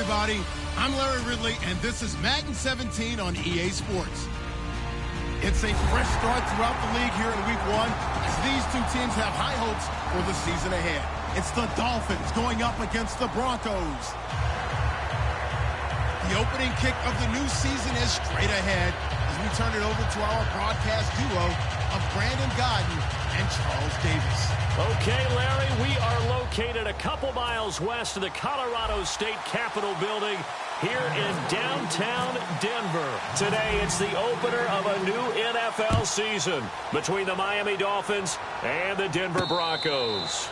everybody. I'm Larry Ridley, and this is Madden 17 on EA Sports. It's a fresh start throughout the league here in Week 1 as these two teams have high hopes for the season ahead. It's the Dolphins going up against the Broncos. The opening kick of the new season is straight ahead as we turn it over to our broadcast duo of Brandon Godden and Charles Davis. Okay, Larry, we are located a couple miles west of the Colorado State Capitol building here in downtown Denver. Today, it's the opener of a new NFL season between the Miami Dolphins and the Denver Broncos.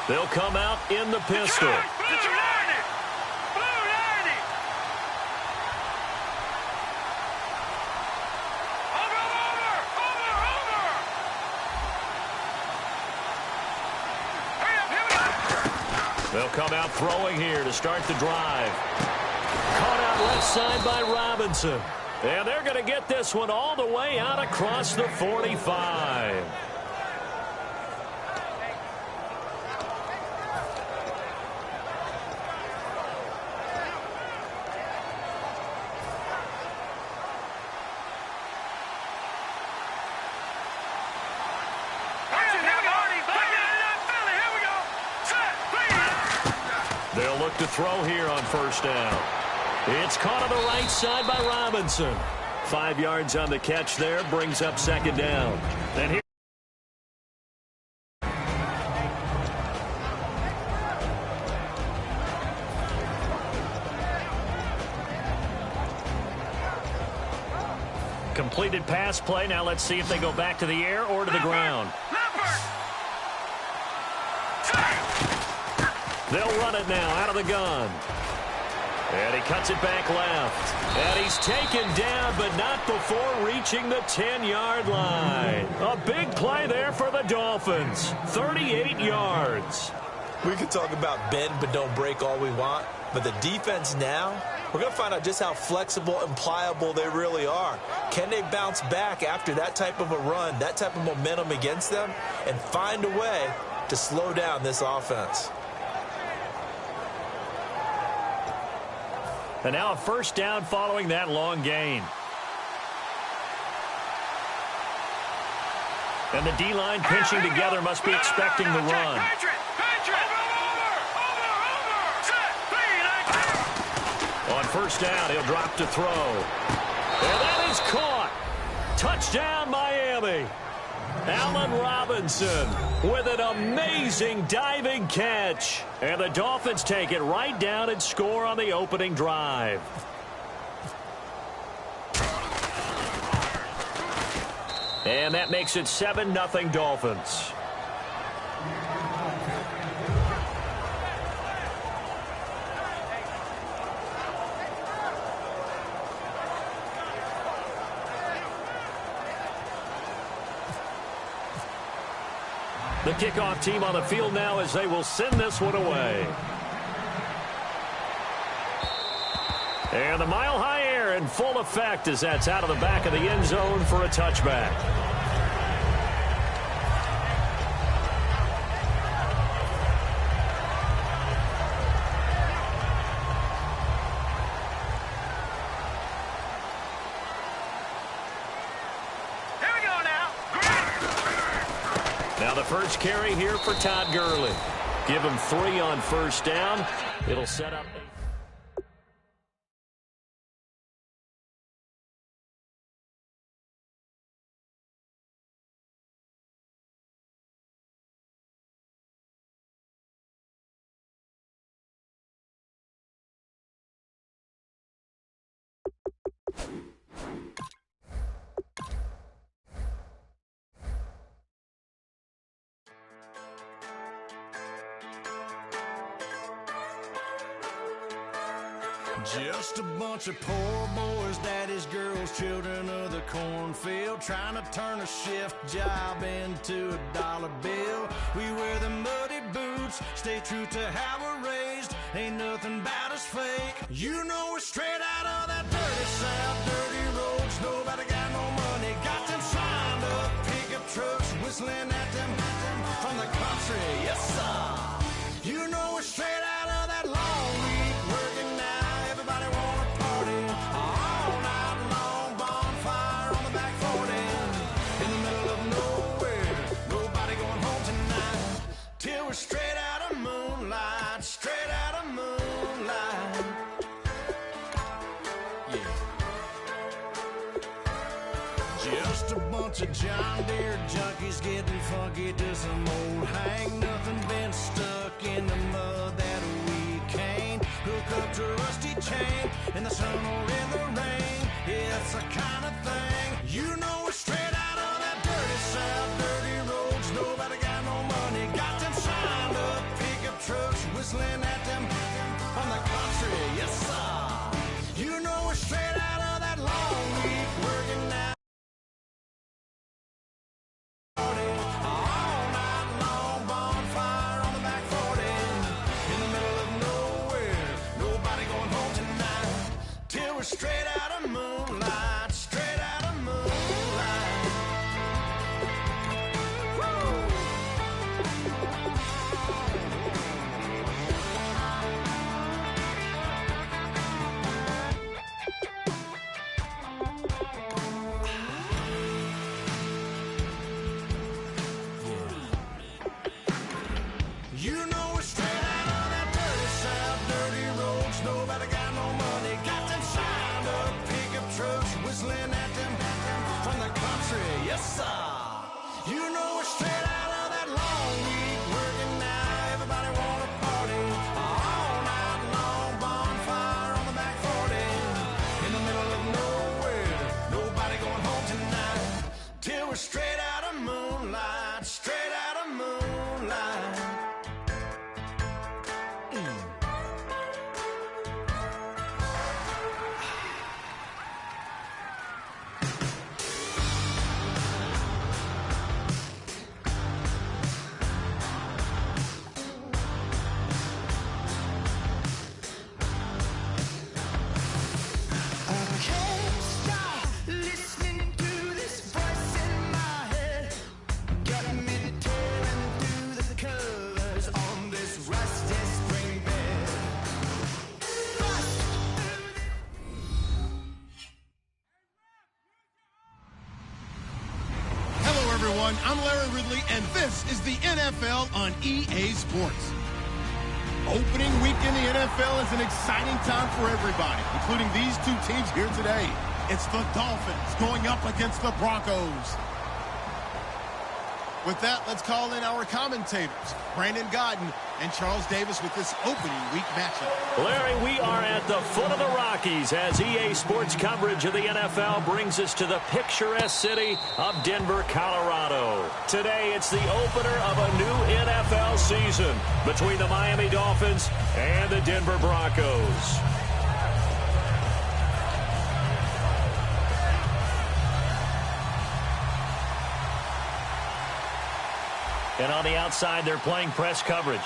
They'll come out in the pistol. They'll come out throwing here to start the drive. Caught out left side by Robinson. And they're going to get this one all the way out across the 45. They'll look to throw here on first down. It's caught on the right side by Robinson. 5 yards on the catch there, brings up second down. And here completed pass play. Now let's see if they go back to the air or to the ground. They'll run it now out of the gun. And he cuts it back left. And he's taken down, but not before reaching the 10-yard line. A big play there for the Dolphins. 38 yards. We can talk about bend but don't break all we want, but the defense now, we're going to find out just how flexible and pliable they really are. Can they bounce back after that type of a run, that type of momentum against them, and find a way to slow down this offense? And now a first down following that long gain. And the D-line pinching together must be expecting the run. On first down, he'll drop to throw. And that is caught. Touchdown, Miami. Allen Robinson with an amazing diving catch. And the Dolphins take it right down and score on the opening drive. And that makes it 7-0 Dolphins. The kickoff team on the field now as they will send this one away. And the mile-high air in full effect as that's out of the back of the end zone for a touchback. Now the first carry here for Todd Gurley. Give him 3 on first down. It'll set up. Just a bunch of poor boys, daddy's girls, children of the cornfield, trying to turn a shift job into a dollar bill. We wear the muddy boots, stay true to how we're raised. Ain't nothing about us fake. You know we're straight out of that dirty South, dirty roads. Nobody got no money, got them signed up pickup trucks, whistling at them from the country. Yes, sir. You know we're straight out of that long week working now. Everybody wanna party all night long. Bonfire on the back 40 in the middle of nowhere. Nobody going home tonight till we're straight out of moonlight. Straight out of moonlight. Yeah. Just a bunch of John Deere junkies getting funky to some old hang. Nothing been stuck in the mud that we can't hook up to a rusty chain in the sun or in the rain. Yeah, it's the kind of thing. You know we're straight out of that dirty South, dirty roads. Nobody got no money, got them signed up pickup trucks, whistling at them from the country. Yes, sir. You know we're straight out of that long week working now. We're straight out of moonlight, straight out of moonlight. Woo! You know we're straight out of that dirty South, dirty roads. Nobody got no money, got them signed up pickup trucks, whistling at them from the country. Yes, sir. You know we're straight out of that long week working now. Everybody wanna party all night long. Bonfire on the back 40 in the middle of nowhere. Nobody going home tonight till we're straight out of moonlight. Straight out of moonlight. I'm Larry Ridley, and this is the NFL on EA Sports. Opening week in the NFL is an exciting time for everybody, including these two teams here today. It's the Dolphins going up against the Broncos. With that, let's call in our commentators, Brandon Godden and Charles Davis, with this opening week matchup. Larry, we are at the foot of the Rockies as EA Sports coverage of the NFL brings us to the picturesque city of Denver, Colorado. Today, it's the opener of a new NFL season between the Miami Dolphins and the Denver Broncos. And on the outside, they're playing press coverage.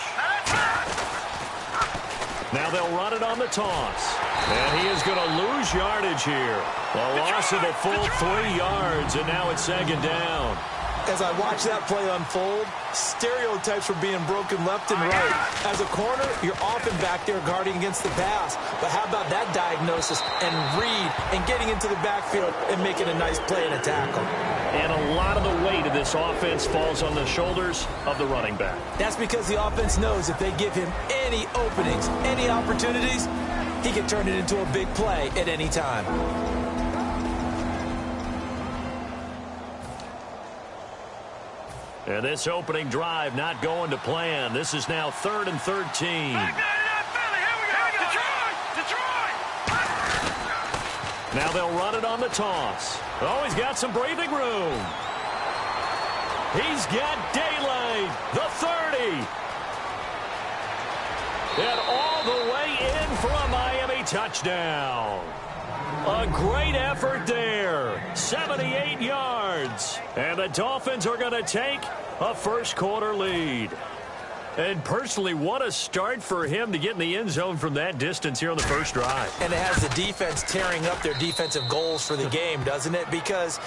Now they'll run it on the toss. And he is going to lose yardage here. A loss of a full 3 yards, and now it's second down. As I watch that play unfold, stereotypes were being broken left and right. As a corner, you're often back there guarding against the pass. But how about that diagnosis and read and getting into the backfield and making a nice play and a tackle? And a lot of the weight of this offense falls on the shoulders of the running back. That's because the offense knows if they give him any openings, any opportunities, he can turn it into a big play at any time. And this opening drive not going to plan. This is now 3rd and 13. Now they'll run it on the toss. Oh, he's got some breathing room. He's got daylight. The 30. And all the way in for a Miami touchdown. A great effort there. 78 yards. And the Dolphins are going to take a first-quarter lead. And personally, what a start for him to get in the end zone from that distance here on the first drive. And it has the defense tearing up their defensive goals for the game, doesn't it? Because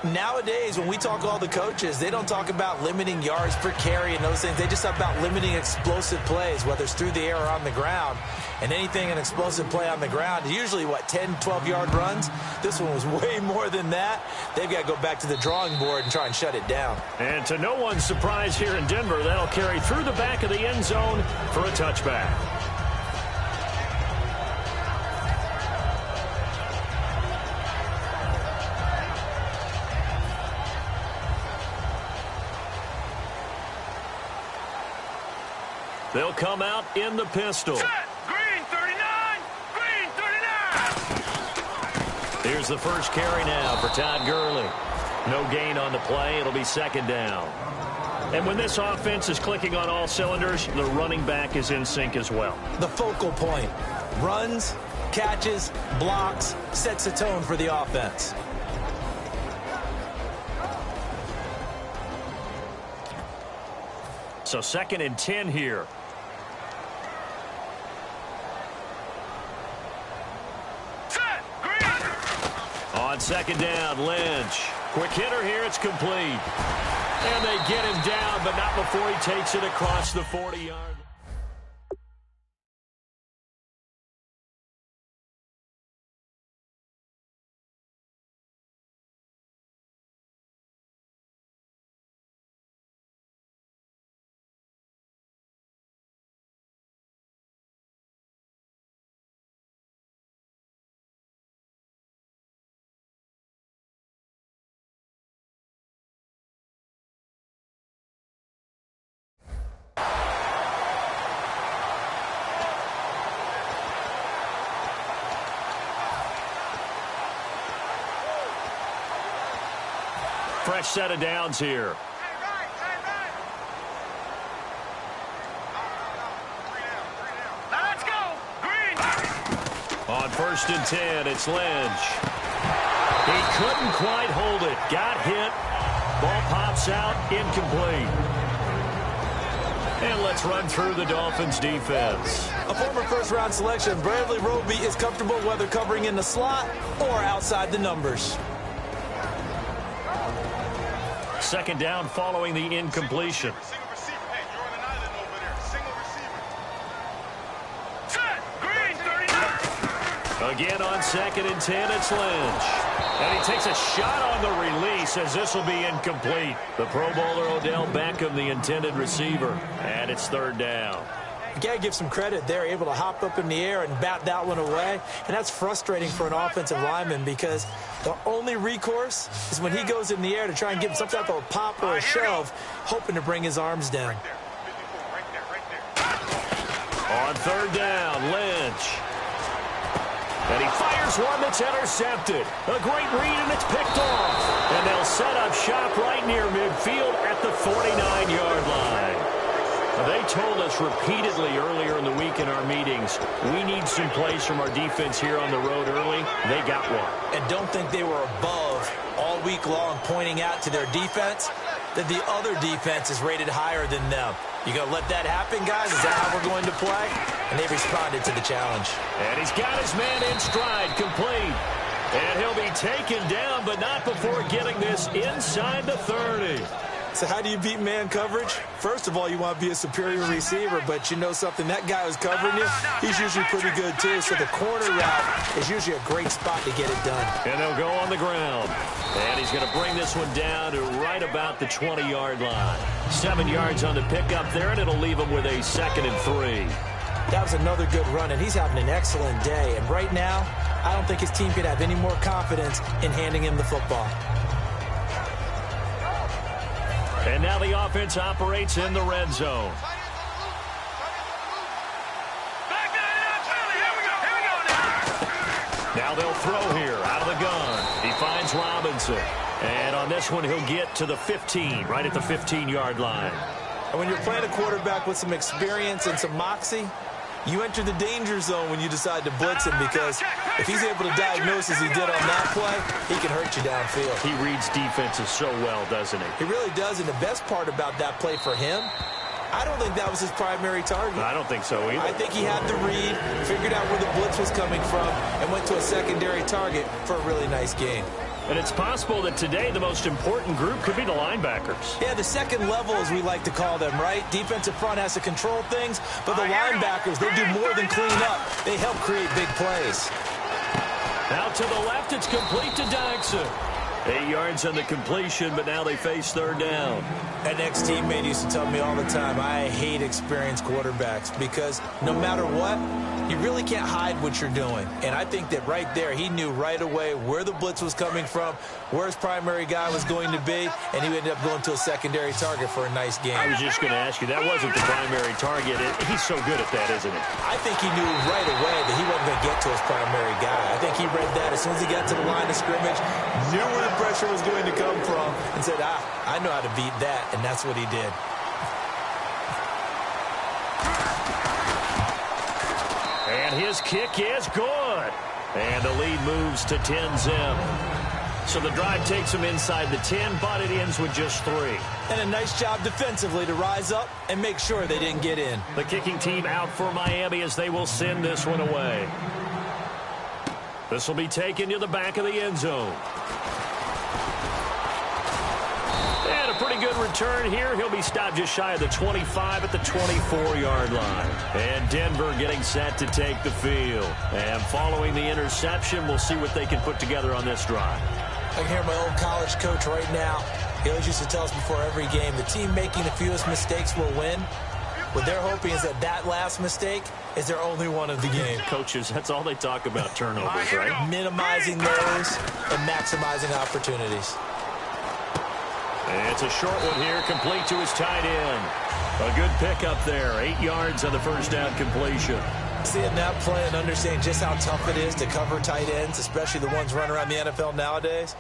nowadays, when we talk to all the coaches, they don't talk about limiting yards per carry and those things. They just talk about limiting explosive plays, whether it's through the air or on the ground. And anything an explosive play on the ground is usually, 10, 12-yard runs? This one was way more than that. They've got to go back to the drawing board and try and shut it down. And to no one's surprise here in Denver, that'll carry through the back of the end zone for a touchback. They'll come out in the pistol. Set. Green 39. Green 39. Here's the first carry now for Todd Gurley. No gain on the play. It'll be second down. And when this offense is clicking on all cylinders, the running back is in sync as well. The focal point. Runs, catches, blocks, sets the tone for the offense. So 2nd and 10 here. On 2nd down, Lynch. Quick hitter here, it's complete. And they get him down, but not before he takes it across the 40-yard. Fresh set of downs here. Let's go. Green. On 1st and 10, it's Lynch. He couldn't quite hold it. Got hit. Ball pops out. Incomplete. And let's run through the Dolphins' defense. A former first-round selection, Bradley Roby is comfortable whether covering in the slot or outside the numbers. 2nd down following the incompletion. Single receiver. Hey, you're on an island over there. Single receiver. Set. Green 39. Again on 2nd and 10, it's Lynch. And he takes a shot on the release as this will be incomplete. The Pro Bowler Odell Beckham, the intended receiver. And it's 3rd down. You got to give some credit. They're able to hop up in the air and bat that one away. And that's frustrating for an offensive lineman because the only recourse is when he goes in the air to try and get some type of a pop or a shove, hoping to bring his arms down. On 3rd down, Lynch. And he fires one that's intercepted. A great read, and it's picked off. And they'll set up shop right near midfield at the 49-yard line. They told us repeatedly earlier in the week in our meetings, we need some plays from our defense here on the road early. They got one. And don't think they were above all week long pointing out to their defense that the other defense is rated higher than them. You going to let that happen, guys? Is that how we're going to play? And they responded to the challenge. And he's got his man in stride, complete. And he'll be taken down, but not before getting this inside the 30. So how do you beat man coverage? First of all, you want to be a superior receiver, but you know something, that guy who's covering you, he's usually pretty good too. So the corner route is usually a great spot to get it done. And they'll go on the ground. And he's going to bring this one down to right about the 20-yard line. 7 yards on the pickup there, and it'll leave him with a 2nd and 3. That was another good run, and he's having an excellent day. And right now, I don't think his team could have any more confidence in handing him the football. And now the offense operates in the red zone. Now they'll throw here out of the gun. He finds Robinson. And on this one, he'll get to the 15, right at the 15-yard line. And when you're playing a quarterback with some experience and some moxie, You enter the danger zone when you decide to blitz him, because if he's able to diagnose as he did on that play, he can hurt you downfield. He reads defenses so well, doesn't he? He really does, and the best part about that play for him, I don't think that was his primary target. I don't think so either. I think he had the read, figured out where the blitz was coming from, and went to a secondary target for a really nice gain. And it's possible that today the most important group could be the linebackers. Yeah, the second level, as we like to call them, right? Defensive front has to control things, but the linebackers, they do more than clean up. They help create big plays. Out to the left, it's complete to Dodson. 8 yards on the completion, but now they face third down. An ex-teammate used to tell me all the time, I hate experienced quarterbacks, because no matter what, you really can't hide what you're doing. And I think that right there, he knew right away where the blitz was coming from, where his primary guy was going to be, and he ended up going to a secondary target for a nice game. I was just going to ask you, that wasn't the primary target. He's so good at that, isn't he? I think he knew right away that he wasn't going to get to his primary guy. I think he read that as soon as he got to the line of scrimmage, knew where the pressure was going to come from, and said, I know how to beat that, and that's what he did. And his kick is good. And the lead moves to 10-zip. So the drive takes him inside the 10, but it ends with just 3. And a nice job defensively to rise up and make sure they didn't get in. The kicking team out for Miami as they will send this one away. This will be taken to the back of the end zone. And a pretty good return here. He'll be stopped just shy of the 25 at the 24-yard line. And Denver getting set to take the field. And following the interception, we'll see what they can put together on this drive. I can hear my old college coach right now. He always used to tell us before every game, the team making the fewest mistakes will win. What they're hoping is that last mistake is their only one of the game. Coaches, that's all they talk about, turnovers, right? Minimizing those and maximizing opportunities. And it's a short one here, complete to his tight end. A good pickup there, 8 yards on the first down completion. Seeing that play and understanding just how tough it is to cover tight ends, especially the ones running around the NFL nowadays,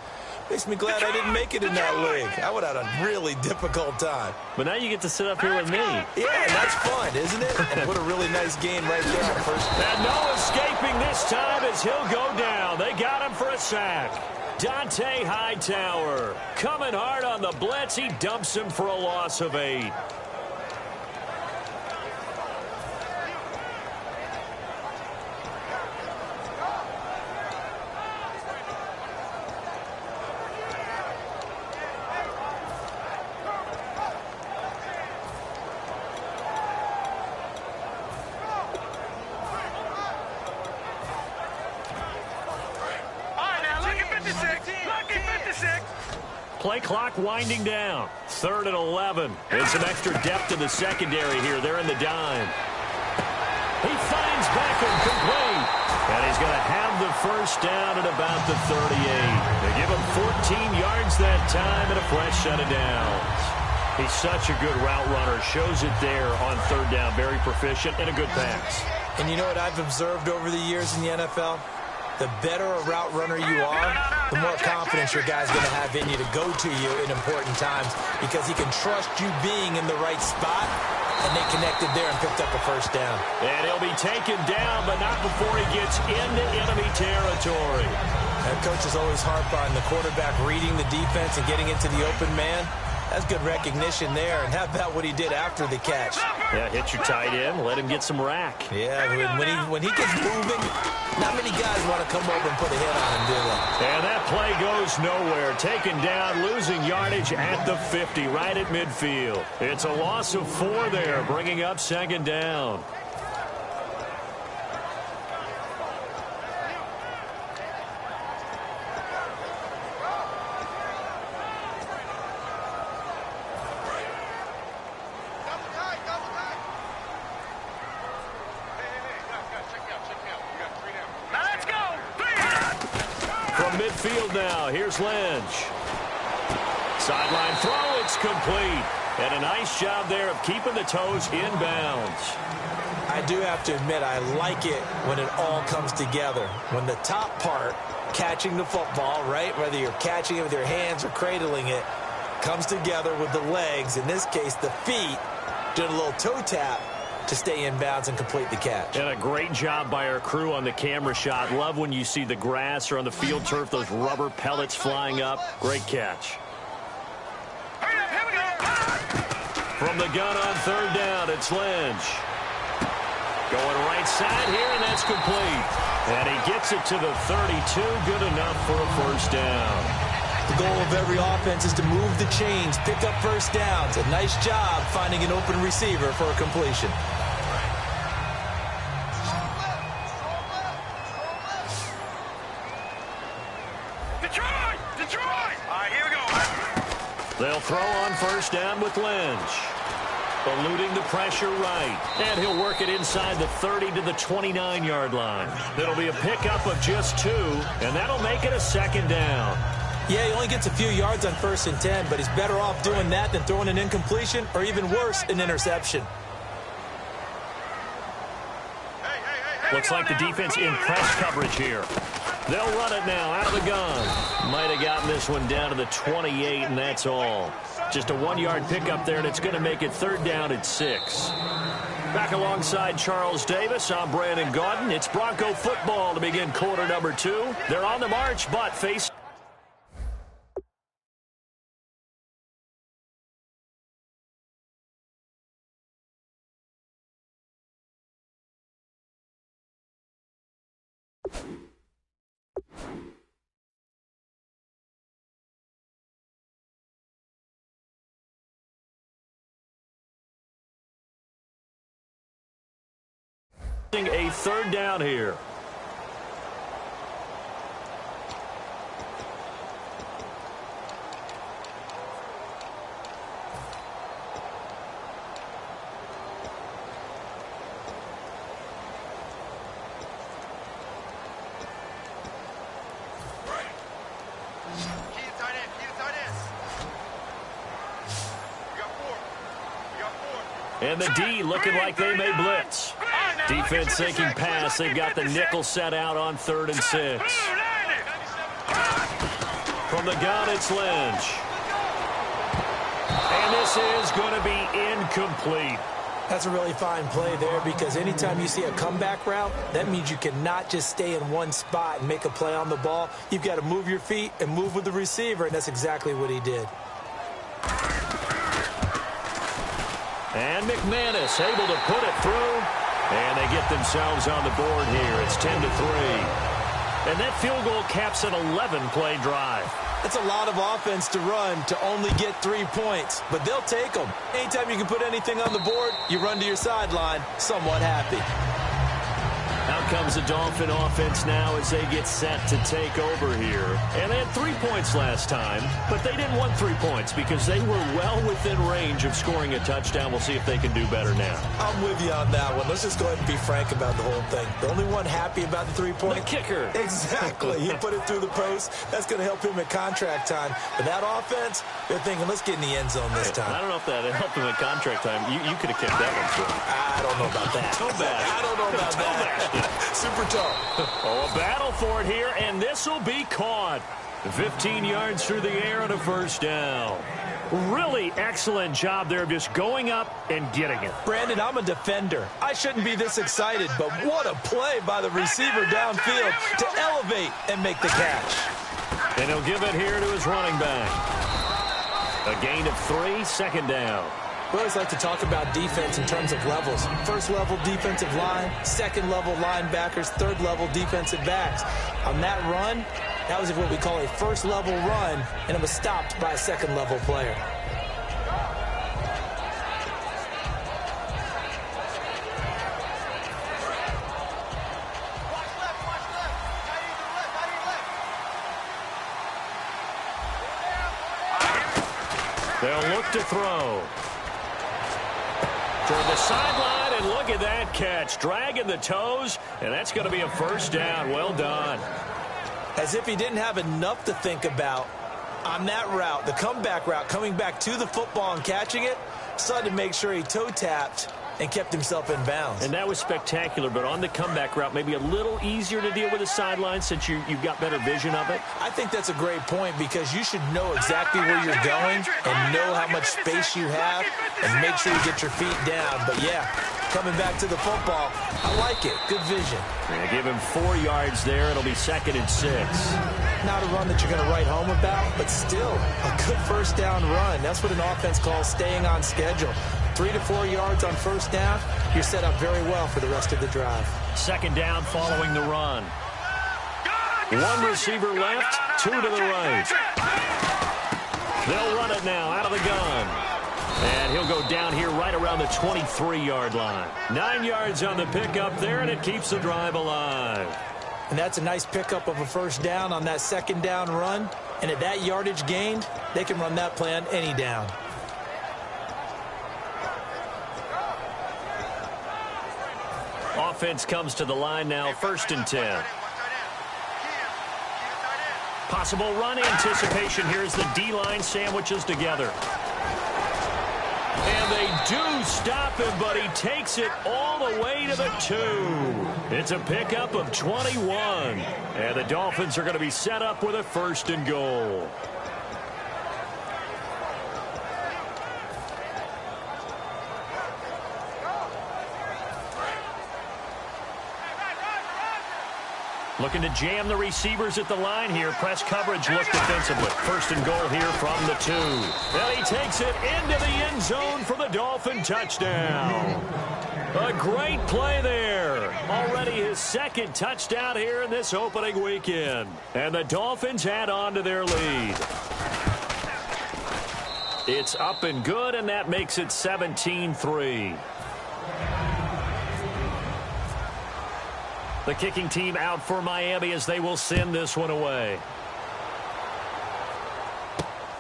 makes me glad I didn't make it in that league. I would have had a really difficult time. But now you get to sit up here with me. Yeah, that's fun, isn't it? And put a really nice game right there on first. And no escaping this time as he'll go down. They got him for a sack. Dante Hightower coming hard on the blitz. He dumps him for a loss of 8. Play clock winding down. 3rd and 11. And some extra depth to the secondary here. They're in the dime. He finds Beckham complete. And he's going to have the first down at about the 38. They give him 14 yards that time and a fresh set of downs. He's such a good route runner. Shows it there on 3rd down. Very proficient and a good pass. And you know what I've observed over the years in the NFL? The better a route runner you are, the more confidence your guy's going to have in you to go to you in important times, because he can trust you being in the right spot, and they connected there and picked up a first down. And he'll be taken down, but not before he gets into enemy territory. And coaches always harp on the quarterback reading the defense and getting into the open man. That's good recognition there. And how about what he did after the catch? Yeah, hit your tight end, let him get some rack. Yeah, when he gets moving, not many guys want to come over and put a hit on him, do they? And that play goes nowhere. Taken down, losing yardage at the 50, right at midfield. It's a loss of 4 there, bringing up 2nd down. Midfield now. Here's Lynch. Sideline throw. It's complete. And a nice job there of keeping the toes inbounds. I do have to admit, I like it when it all comes together. When the top part, catching the football, right, whether you're catching it with your hands or cradling it, comes together with the legs, in this case the feet, did a little toe tap, to stay in bounds and complete the catch. And a great job by our crew on the camera shot. Love when you see the grass or on the field turf, those rubber pellets flying up. Great catch. From the gun on third down, it's Lynch. Going right side here, and that's complete. And he gets it to the 32. Good enough for a first down. The goal of every offense is to move the chains, pick up first downs. A nice job finding an open receiver for a completion. Detroit! Detroit! All right, here we go. They'll throw on first down with Lynch. Eluding the pressure right. And he'll work it inside the 30 to the 29-yard line. It'll be a pickup of just 2, and that'll make it a second down. Yeah, he only gets a few yards on 1st and 10, but he's better off doing that than throwing an incompletion or even worse, an interception. Looks like the defense in press coverage here. They'll run it now out of the gun. Might have gotten this one down to the 28, and that's all. Just a 1-yard pickup there, and it's going to make it third down at 6. Back alongside Charles Davis, I'm Brandon Gaudin. It's Bronco football to begin quarter number 2. They're on the march, but face... a third down here. And the D looking like they may blitz. Defense thinking pass. They've got the nickel set out on 3rd and 6. From the gun, it's Lynch. And this is going to be incomplete. That's a really fine play there, because anytime you see a comeback route, that means you cannot just stay in one spot and make a play on the ball. You've got to move your feet and move with the receiver, and that's exactly what he did. And McManus able to put it through. And they get themselves on the board here. It's 10-3. And that field goal caps an 11-play drive. That's a lot of offense to run to only get 3 points, but they'll take them. Anytime you can put anything on the board, you run to your sideline somewhat happy. Out comes the Dolphin offense now as they get set to take over here. And they had 3 points last time, but they didn't want 3 points because they were well within range of scoring a touchdown. We'll see if they can do better now. I'm with you on that one. Let's just go ahead and be frank about the whole thing. The only one happy about the 3-point. The kicker. Exactly. He put it through the post. That's going to help him at contract time. But that offense, they're thinking, let's get in the end zone this time. I don't know if that helped him at contract time. You could have kicked that one through. I don't know about that. I don't know about that. Super tall. Oh, a battle for it here, and this will be caught. 15 yards through the air and a first down. Really excellent job there of just going up and getting it. Brandon, I'm a defender. I shouldn't be this excited, but what a play by the receiver downfield to elevate and make the catch. And he'll give it here to his running back. A gain of 3, second down. We always like to talk about defense in terms of levels. First level defensive line, second level linebackers, third level defensive backs. On that run, that was what we call a first level run, and it was stopped by a second level player. They'll look to throw. Toward the sideline, and look at that catch. Dragging the toes, and that's going to be a first down. Well done. As if he didn't have enough to think about on that route, the comeback route, coming back to the football and catching it, decided to make sure he toe-tapped and kept himself in bounds. And that was spectacular, but on the comeback route, maybe a little easier to deal with the sideline since you've got better vision of it. I think that's a great point, because you should know exactly where you're going and know how much space you have and make sure you get your feet down. But, yeah, coming back to the football. I like it. Good vision. They give him 4 yards there. It'll be 2nd and 6. Not a run that you're going to write home about, but still a good first down run. That's what an offense calls staying on schedule. 3 to 4 yards on first down, you're set up very well for the rest of the drive. 2nd down following the run. 1 receiver left, 2 to the right. They'll run it now out of the gun. And he'll go down here right around the 23-yard line. 9 yards on the pickup there, and it keeps the drive alive. And that's a nice pickup of a first down on that 2nd down run. And at that yardage gained, they can run that play on any down. Offense comes to the line now, 1st and 10. Possible run anticipation here as the D-line sandwiches together. And they do stop him, but he takes it all the way to the 2. It's a pickup of 21. And the Dolphins are going to be set up with a 1st and goal. Looking to jam the receivers at the line here. Press coverage look defensively. 1st and goal here from the 2. And he takes it into the end zone for the Dolphin touchdown. A great play there. Already his 2nd touchdown here in this opening weekend. And the Dolphins add on to their lead. It's up and good, and that makes it 17-3. The kicking team out for Miami as they will send this one away.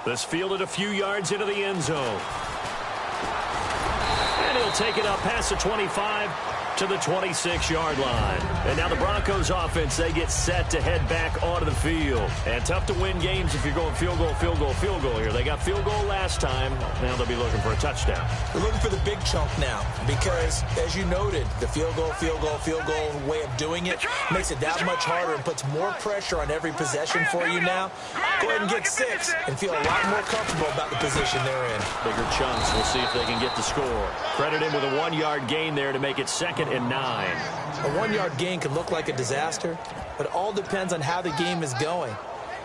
This fielded a few yards into the end zone. And he'll take it up past the 25 to the 26-yard line. And now the Broncos offense, they get set to head back onto the field. And tough to win games if you're going field goal, field goal, field goal here. They got field goal last time. Now they'll be looking for a touchdown. They're looking for the big chunk now because, as you noted, the field goal way of doing it makes it that much harder and puts more pressure on every possession for you now. Go ahead and get 6 and feel a lot more comfortable about the position they're in. Bigger chunks. We'll see if they can get the score. Credit him with a 1-yard gain there to make it 2nd and 9. A 1-yard gain can look like a disaster, but it all depends on how the game is going.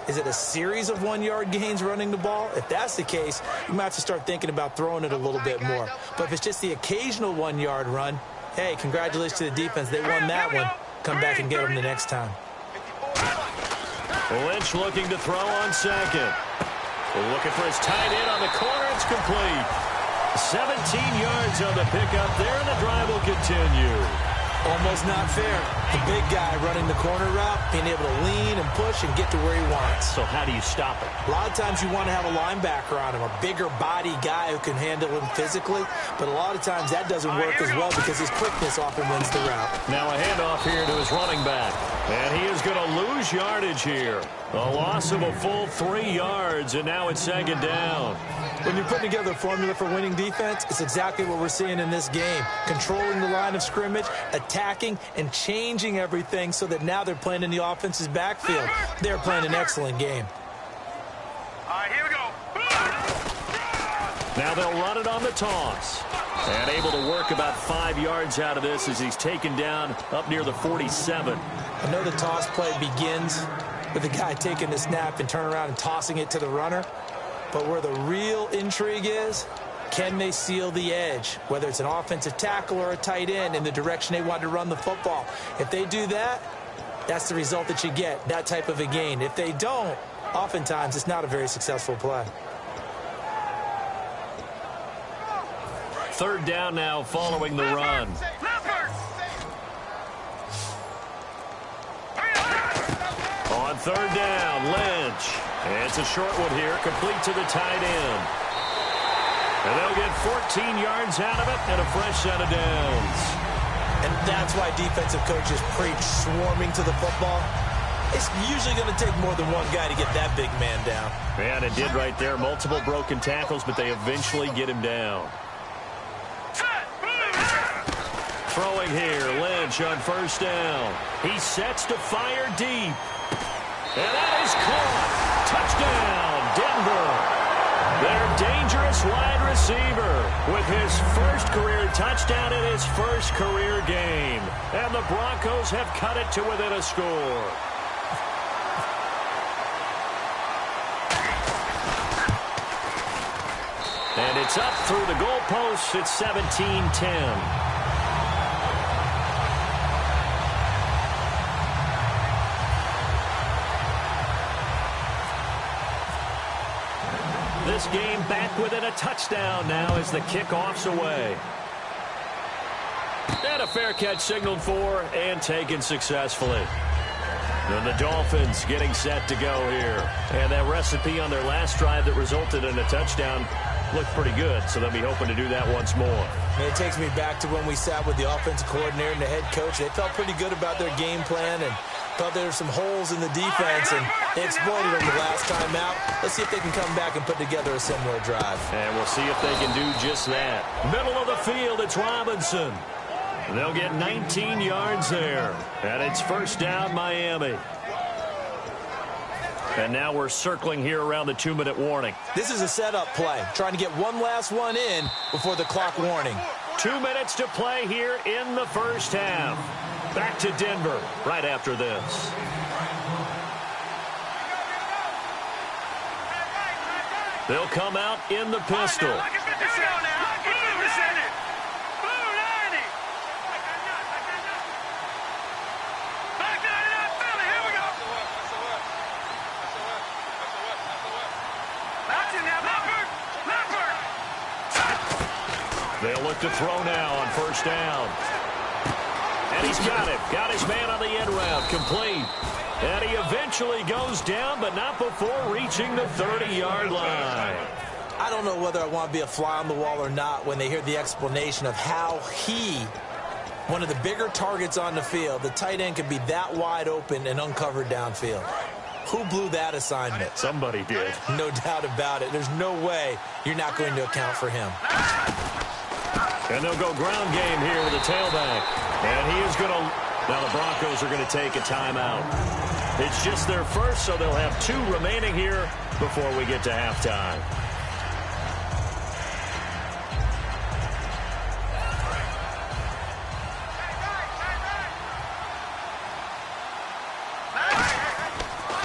Is it a series of 1-yard gains running the ball? If that's the case, you might have to start thinking about throwing it a little bit more. But if it's just the occasional 1-yard run, hey, congratulations to the defense. They won that one. Come back and get them the next time. Lynch looking to throw on 2nd. Looking for his tight end on the corner. It's complete. 17 yards on the pickup there, and the drive will continue. Almost not fair. The big guy running the corner route, being able to lean and push and get to where he wants. So how do you stop it? A lot of times you want to have a linebacker on him, a bigger body guy who can handle him physically. But a lot of times that doesn't work as well because his quickness often wins the route. Now a handoff here to his running back. And he is going to lose yardage here. A loss of a full 3 yards, and now it's 2nd down. When you're putting together a formula for winning defense, it's exactly what we're seeing in this game. Controlling the line of scrimmage, attacking, and changing everything so that now they're playing in the offense's backfield. They're playing an excellent game. All right, here we go. Now they'll run it on the toss. And able to work about 5 yards out of this as he's taken down up near the 47. I know the toss play begins with the guy taking the snap and turning around and tossing it to the runner. But where the real intrigue is, can they seal the edge, whether it's an offensive tackle or a tight end, in the direction they want to run the football? If they do that, that's the result that you get, that type of a gain. If they don't, oftentimes it's not a very successful play. 3rd down now following the run. On 3rd down, Lynch. And it's a short one here, complete to the tight end. And they'll get 14 yards out of it and a fresh set of downs. And that's why defensive coaches preach swarming to the football. It's usually going to take more than one guy to get that big man down. And it did right there. Multiple broken tackles, but they eventually get him down. Throwing here, Lynch on 1st down. He sets to fire deep. And that is caught. Touchdown, Denver. They're dangerous This wide receiver with his first career touchdown in his first career game. And the Broncos have cut it to within a score. And it's up through the goalposts. It's 17-10. This game back within a touchdown now as the kickoff's away. And a fair catch signaled for and taken successfully. And the Dolphins getting set to go here. And that recipe on their last drive that resulted in a touchdown looked pretty good, so they'll be hoping to do that once more. And it takes me back to when we sat with the offensive coordinator and the head coach. They felt pretty good about their game plan and thought there were some holes in the defense, and they exploited them the last time out. Let's see if they can come back and put together a similar drive. And we'll see if they can do just that. Middle of the field, it's Robinson. They'll get 19 yards there. And it's first down, Miami. And now we're circling here around the 2-minute warning. This is a setup play, trying to get one last one in before the clock warning. 2 minutes to play here in the first half. Back to Denver right after this. They'll come out in the pistol. They'll look to throw now on first down. And he's got it. Got his man on the end route. Complete. And he eventually goes down, but not before reaching the 30-yard line. I don't know whether I want to be a fly on the wall or not when they hear the explanation of how one of the bigger targets on the field, the tight end, can be that wide open and uncovered downfield. Who blew that assignment? Somebody did. No doubt about it. There's no way you're not going to account for him. And they'll go ground game here with a tailback. And he is going to... Now the Broncos are going to take a timeout. It's just their first, so they'll have 2 remaining here before we get to halftime.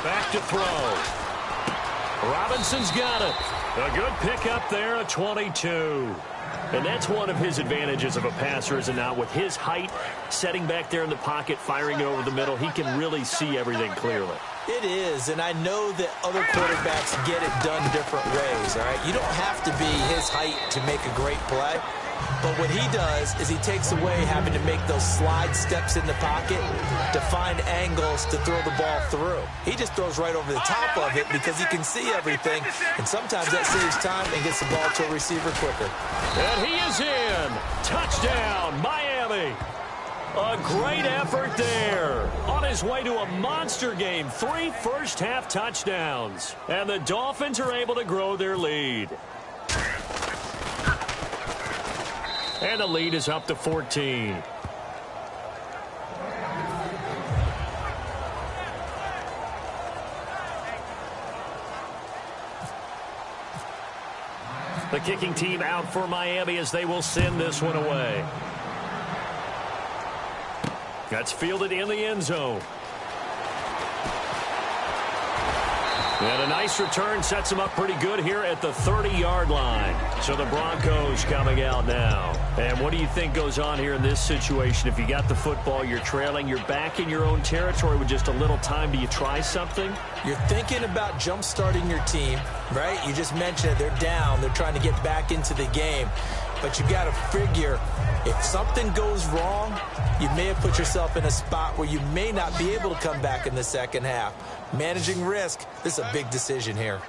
Back to throw. Robinson's got it. A good pickup there, a 22. And that's one of his advantages of a passer, is it not? With his height, setting back there in the pocket, firing over the middle, he can really see everything clearly. It is, and I know that other quarterbacks get it done different ways, all right? You don't have to be his height to make a great play. But what he does is he takes away having to make those slide steps in the pocket to find angles to throw the ball through. He just throws right over the top of it because he can see everything, and sometimes that saves time and gets the ball to a receiver quicker. And he is in. Touchdown, Miami. A great effort there. On his way to a monster game, 3 first-half touchdowns. And the Dolphins are able to grow their lead. And the lead is up to 14. The kicking team out for Miami as they will send this one away. That's fielded in the end zone. And a nice return sets them up pretty good here at the 30-yard line. So the Broncos coming out now. And what do you think goes on here in this situation? If you got the football, you're trailing, you're back in your own territory with just a little time. Do you try something? You're thinking about jump-starting your team, right? You just mentioned it. They're down. They're trying to get back into the game. But you got to figure, if something goes wrong, you may have put yourself in a spot where you may not be able to come back in the second half. Managing risk, this is a big decision here.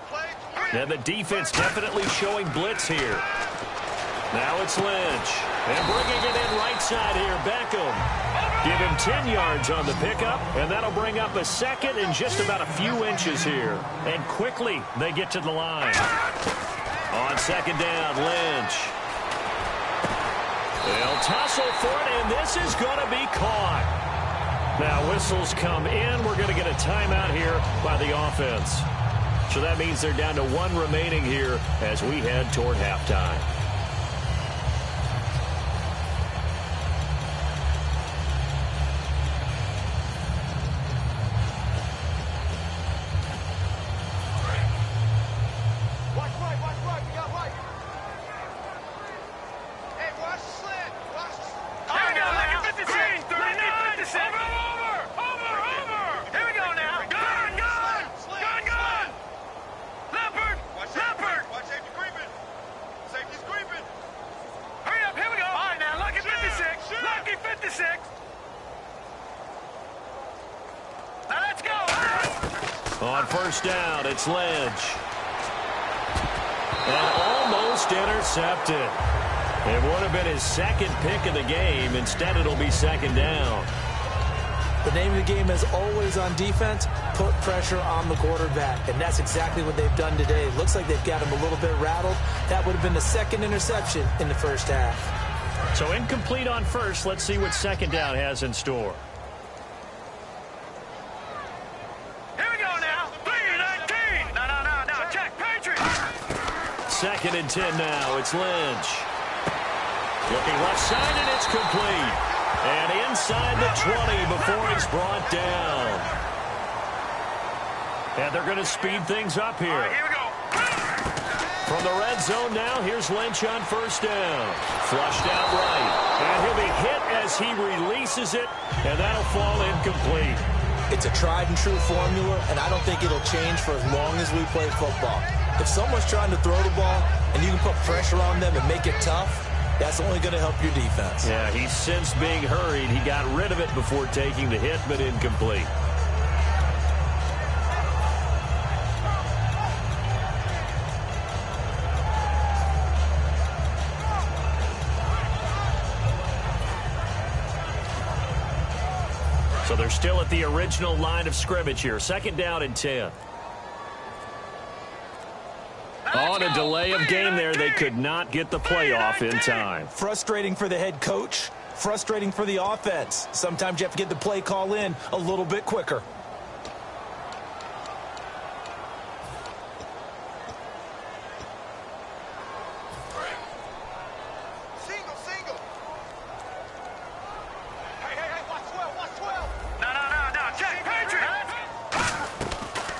And the defense definitely showing blitz here. Now it's Lynch. And bringing it in right side here, Beckham. Give him 10 yards on the pickup, and that'll bring up a second and just about a few inches here. And quickly, they get to the line. On second down, Lynch. They'll tussle for it, and this is going to be caught. Now whistles come in. We're going to get a timeout here by the offense. So that means they're down to 1 remaining here as we head toward halftime. On first down, it's Lynch. And almost intercepted. It would have been his second pick of the game. Instead, it'll be second down. The name of the game is always on defense, put pressure on the quarterback. And that's exactly what they've done today. Looks like they've got him a little bit rattled. That would have been the second interception in the first half. So incomplete on first. Let's see what second down has in store. Second and 10 now. It's Lynch. Looking left side, and it's complete. And inside the 20 before it's brought down. And they're going to speed things up here. All right, here we go. From the red zone now, here's Lynch on first down. Flushed out right. And he'll be hit as he releases it, and that'll fall incomplete. It's a tried-and-true formula, and I don't think it'll change for as long as we play football. If someone's trying to throw the ball and you can put pressure on them and make it tough, that's only going to help your defense. Yeah, he's since being hurried. He got rid of it before taking the hit, but incomplete. So they're still at the original line of scrimmage here. Second down and 10. On a delay of game there, they could not get the playoff in time. Frustrating for the head coach, frustrating for the offense. Sometimes you have to get the play call in a little bit quicker. Single. Hey, watch 12. No, check, Patriots.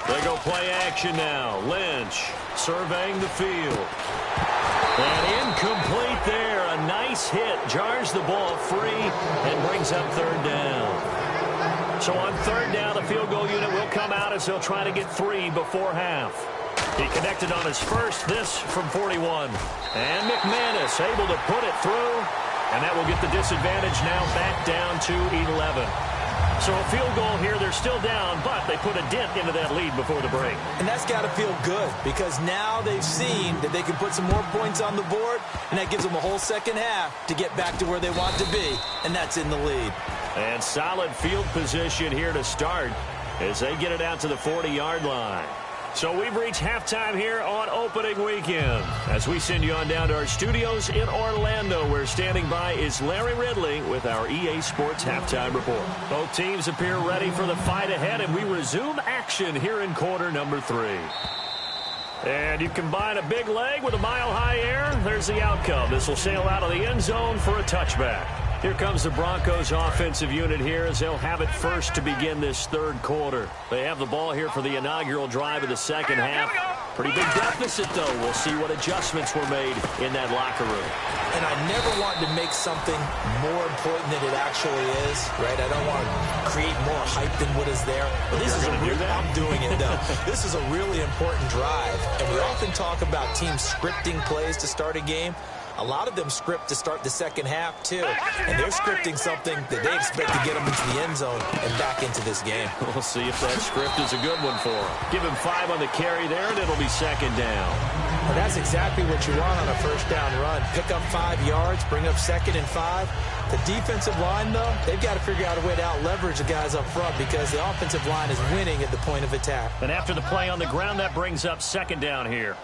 They go play action now. Lynch surveying the field. And incomplete there. A nice hit. Jars the ball free and brings up third down. So on third down, the field goal unit will come out as they'll try to get 3 before half. He connected on his first, this from 41. And McManus able to put it through. And that will get the disadvantage now back down to 11. So a field goal here, they're still down, but they put a dent into that lead before the break. And that's got to feel good because now they've seen that they can put some more points on the board, and that gives them a whole second half to get back to where they want to be, and that's in the lead. And solid field position here to start as they get it out to the 40-yard line. So we've reached halftime here on opening weekend as we send you on down to our studios in Orlando, where standing by is Larry Ridley with our EA Sports Halftime Report. Both teams appear ready for the fight ahead, and we resume action here in quarter number 3. And you combine a big leg with a mile-high air, there's the outcome. This will sail out of the end zone for a touchback. Here comes the Broncos offensive unit here as they'll have it first to begin this third quarter. They have the ball here for the inaugural drive of the second half. Pretty big deficit, though. We'll see what adjustments were made in that locker room. And I never want to make something more important than it actually is, right? I don't want to create more hype than what is there. But this is I'm doing it, though. This is a really important drive. And we often talk about teams scripting plays to start a game. A lot of them script to start the second half, too. And they're scripting something that they expect to get them into the end zone and back into this game. We'll see if that script is a good one for them. Give him 5 on the carry there, and it'll be second down. Well, that's exactly what you want on a first down run. Pick up 5 yards, bring up second and 5. The defensive line, though, they've got to figure out a way to out-leverage the guys up front because the offensive line is winning at the point of attack. And after the play on the ground, that brings up second down here.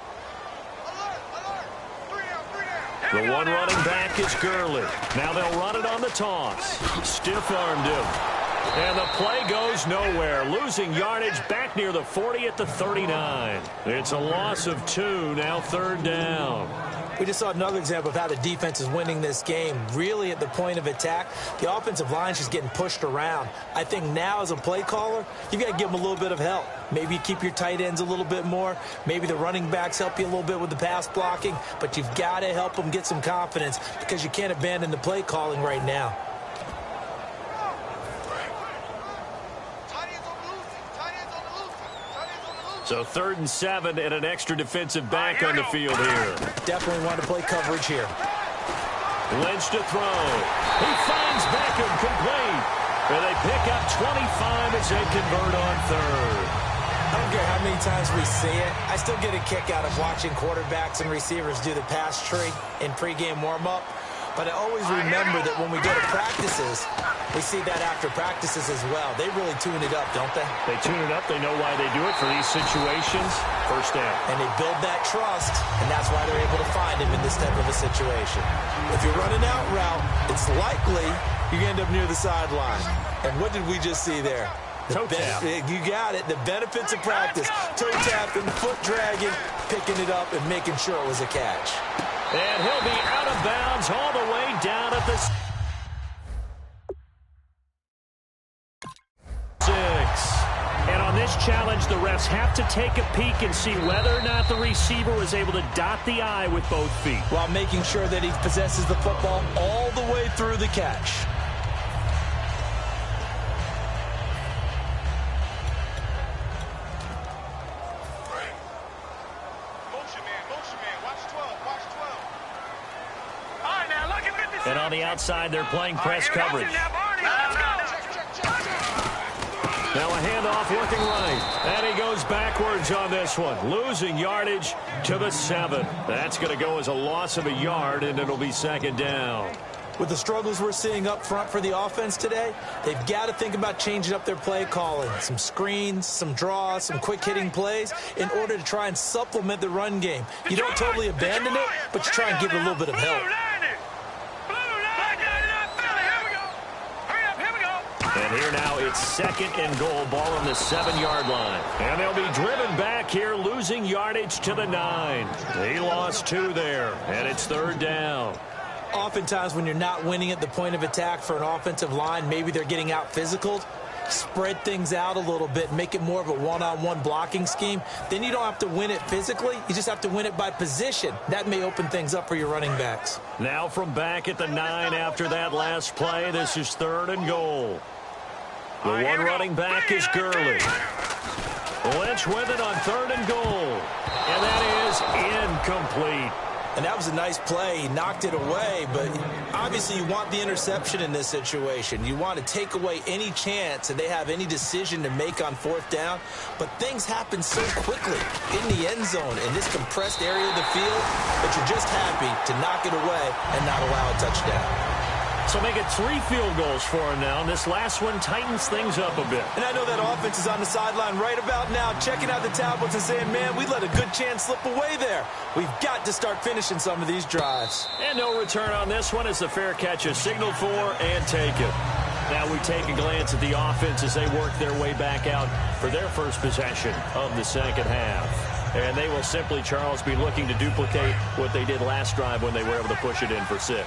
The one running back is Gurley. Now they'll run it on the toss. Stiff-armed him. And the play goes nowhere. Losing yardage back near the 40 at the 39. It's a loss of 2, now 3rd down. We just saw another example of how the defense is winning this game. Really at the point of attack, the offensive line is just getting pushed around. I think now as a play caller, you've got to give them a little bit of help. Maybe you keep your tight ends a little bit more. Maybe the running backs help you a little bit with the pass blocking. But you've got to help them get some confidence because you can't abandon the play calling right now. So 3rd and 7 and an extra defensive back on the field here. Definitely want to play coverage here. Lynch to throw. He finds Beckham complete. And they pick up 25 as they convert on 3rd. I don't care how many times we see it. I still get a kick out of watching quarterbacks and receivers do the pass tree in pregame warm-up. But I always remember that when we go to practices, we see that after practices as well. They really tune it up, don't they? They tune it up. They know why they do it for these situations. First down. And they build that trust, and that's why they're able to find him in this type of a situation. If you're running out route, it's likely you're going to end up near the sideline. And what did we just see there? Toe tap. You got it. The benefits of practice. Toe tapping, foot dragging, picking it up, and making sure it was a catch. And he'll be out of bounds all the way down at the 6. And on this challenge, the refs have to take a peek and see whether or not the receiver was able to dot the I with both feet, while making sure that he possesses the football all the way through the catch. And on the outside, they're playing press coverage. Now a handoff looking right. And he goes backwards on this one. Losing yardage to the 7. That's going to go as a loss of a yard, and it'll be 2nd down. With the struggles we're seeing up front for the offense today, they've got to think about changing up their play calling. Some screens, some draws, some quick-hitting plays in order to try and supplement the run game. You don't totally abandon it, but you try and give it a little bit of help. And here now it's 2nd and goal, ball on the 7-yard line. And they'll be driven back here, losing yardage to the 9. He lost 2 there, and it's 3rd down. Oftentimes when you're not winning at the point of attack for an offensive line, maybe they're getting out physical. Spread things out a little bit, make it more of a one-on-one blocking scheme. Then you don't have to win it physically. You just have to win it by position. That may open things up for your running backs. Now from back at the 9 after that last play, this is 3rd and goal. The one running back is Gurley. Lynch with it on 3rd and goal. And that is incomplete. And that was a nice play. He knocked it away, but obviously you want the interception in this situation. You want to take away any chance that they have any decision to make on 4th down. But things happen so quickly in the end zone in this compressed area of the field that you're just happy to knock it away and not allow a touchdown. So make it 3 field goals for him now, and this last one tightens things up a bit. And I know that offense is on the sideline right about now, checking out the tablets and saying, man, we let a good chance slip away there. We've got to start finishing some of these drives. And no return on this one as the fair catch is signaled for and taken. Now we take a glance at the offense as they work their way back out for their first possession of the 2nd half. And they will simply, Charles, be looking to duplicate what they did last drive when they were able to push it in for 6.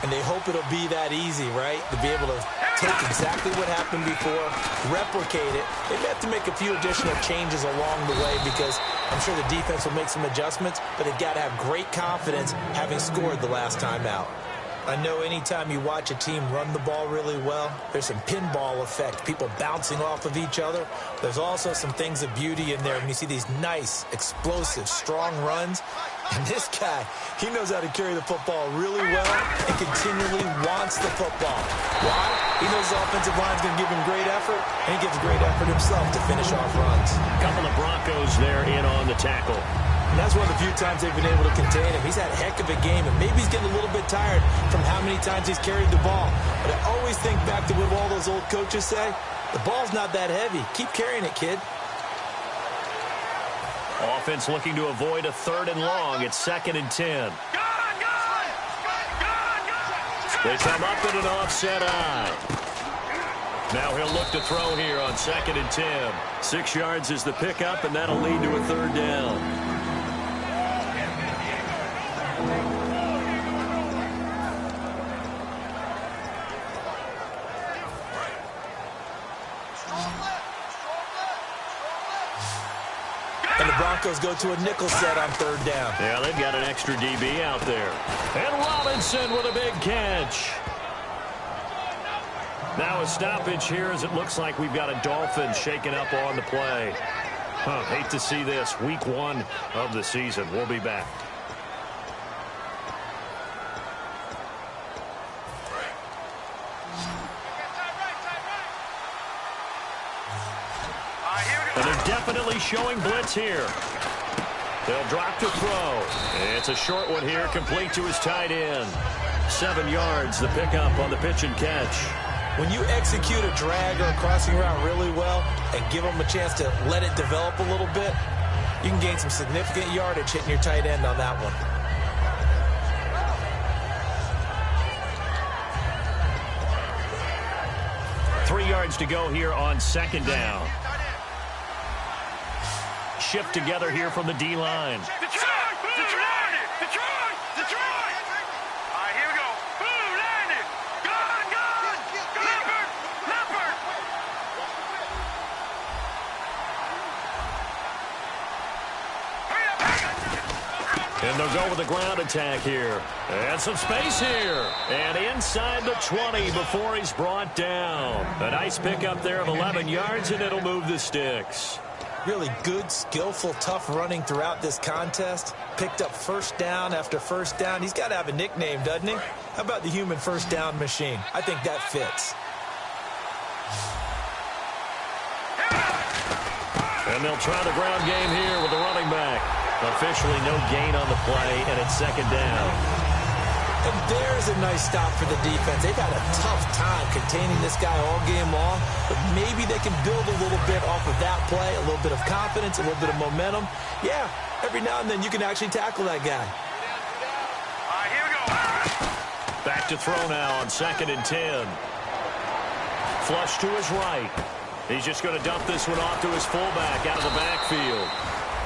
And they hope it'll be that easy, right? To be able to take exactly what happened before, replicate it. They may have to make a few additional changes along the way because I'm sure the defense will make some adjustments, but they've got to have great confidence having scored the last time out. I know anytime you watch a team run the ball really well, there's some pinball effect, people bouncing off of each other. There's also some things of beauty in there when you see these nice, explosive, strong runs. And this guy, he knows how to carry the football really well and continually wants the football. Why? He knows the offensive line's going to give him great effort, and he gives great effort himself to finish off runs. A couple of Broncos there in on the tackle. And that's one of the few times they've been able to contain him. He's had a heck of a game, and maybe he's getting a little bit tired from how many times he's carried the ball. But I always think back to what all those old coaches say. The ball's not that heavy. Keep carrying it, kid. Offense looking to avoid a 3rd and long. It's 2nd and 10. They come up in an offset eye. Now he'll look to throw here on 2nd and 10. 6 yards is the pickup, and that'll lead to a 3rd down. And the Broncos go to a nickel set on 3rd down. Yeah, they've got an extra DB out there. And Robinson with a big catch. Now a stoppage here as it looks like we've got a Dolphin shaken up on the play. Hate to see this. Week 1 of the season. We'll be back. And they're definitely showing blitz here. They'll drop to throw. It's a short one here, complete to his tight end. 7 yards, the pickup on the pitch and catch. When you execute a drag or a crossing route really well and give them a chance to let it develop a little bit, you can gain some significant yardage hitting your tight end on that one. Three yards to go here on 2nd down. Shift together here from the D-line. Detroit! All right, here we go. Boom, landed. Gone. Leopard. And they'll go with a ground attack here. And some space here. And inside the 20 before he's brought down. A nice pickup there of 11 yards, and it'll move the sticks. Really good, skillful, tough running throughout this contest. Picked up 1st down after 1st down. He's got to have a nickname, doesn't he? How about the human 1st down machine? I think that fits. And they'll try the ground game here with the running back. Officially no gain on the play, and it's 2nd down. And there's a nice stop for the defense. They've had a tough time containing this guy all game long, but maybe they can build a little bit off of that play, a little bit of confidence, a little bit of momentum. Yeah, every now and then you can actually tackle that guy. All right, here we go. Back to throw now on 2nd and 10. Flush to his right. He's just going to dump this one off to his fullback out of the backfield.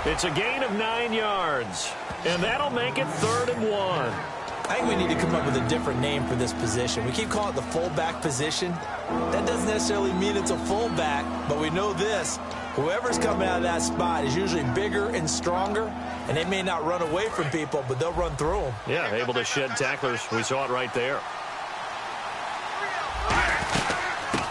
It's a gain of 9 yards, and that'll make it 3rd and 1. I think we need to come up with a different name for this position. We keep calling it the fullback position. That doesn't necessarily mean it's a fullback, but we know this. Whoever's coming out of that spot is usually bigger and stronger, and they may not run away from people, but they'll run through them. Yeah, able to shed tacklers. We saw it right there.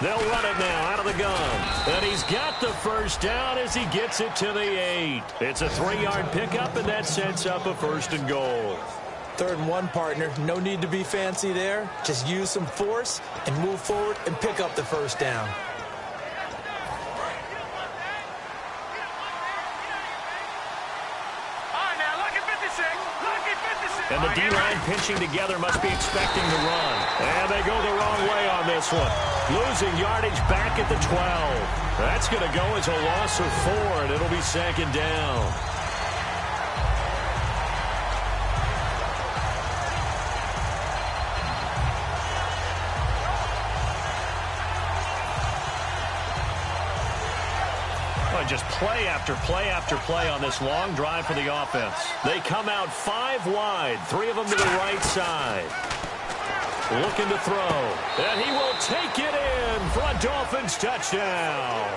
They'll run it now out of the gun. And he's got the 1st down as he gets it to the 8. It's a 3-yard pickup, and that sets up a 1st and goal. 3rd and 1, partner. No need to be fancy there. Just use some force and move forward and pick up the 1st down. All right, now, lucky 56. And the D-line pinching together must be expecting the run. And they go the wrong way on this one. Losing yardage back at the 12. That's going to go as a loss of 4, and it'll be 2nd down. Just play after play after play on this long drive for the offense. They come out 5 wide, 3 of them to the right side. Looking to throw, and he will take it in for a Dolphins touchdown.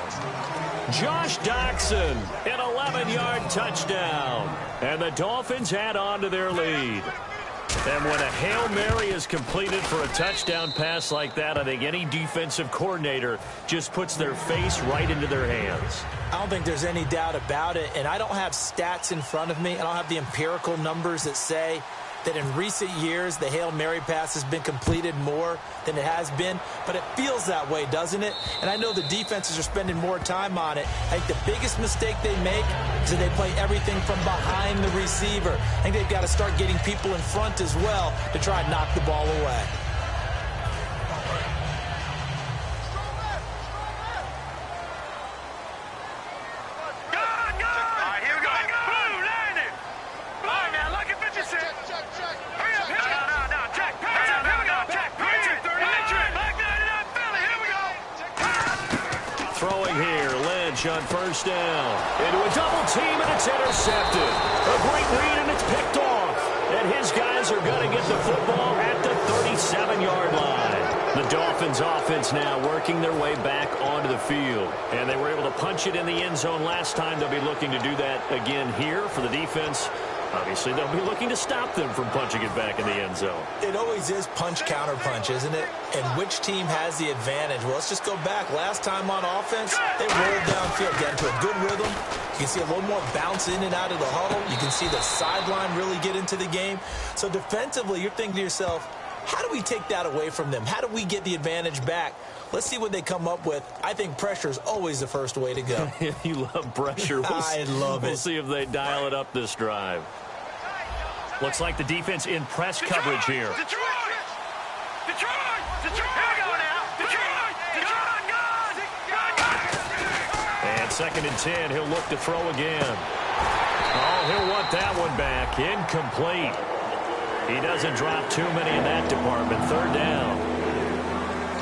Josh Doxson, an 11-yard touchdown. And the Dolphins add on to their lead. And when a Hail Mary is completed for a touchdown pass like that, I think any defensive coordinator just puts their face right into their hands. I don't think there's any doubt about it, and I don't have stats in front of me. I don't have the empirical numbers that say that in recent years the Hail Mary pass has been completed more than it has been, but it feels that way, doesn't it? And I know the defenses are spending more time on it. I think the biggest mistake they make is that they play everything from behind the receiver. I think they've got to start getting people in front as well to try and knock the ball away. pitch on first down. Into a double team, and it's intercepted. A great read, and it's picked off. And his guys are going to get the football at the 37-yard line. The Dolphins offense now working their way back onto the field. And they were able to punch it in the end zone last time. They'll be looking to do that again here for the defense. Obviously, they'll be looking to stop them from punching it back in the end zone. It always is punch-counter-punch, isn't it? And which team has the advantage? Well, let's just go back. Last time on offense, they rolled downfield, got into a good rhythm. You can see a little more bounce in and out of the huddle. You can see the sideline really get into the game. So defensively, you're thinking to yourself, how do we take that away from them? How do we get the advantage back? Let's see what they come up with. I think pressure is always the first way to go. You love pressure. I love it. We'll see if they dial it up this drive. Looks like the defense in press coverage here. Detroit! Here we go now. Detroit! And 2nd and 10. He'll look to throw again. Oh, he'll want that one back. Incomplete. He doesn't drop too many in that department. 3rd down.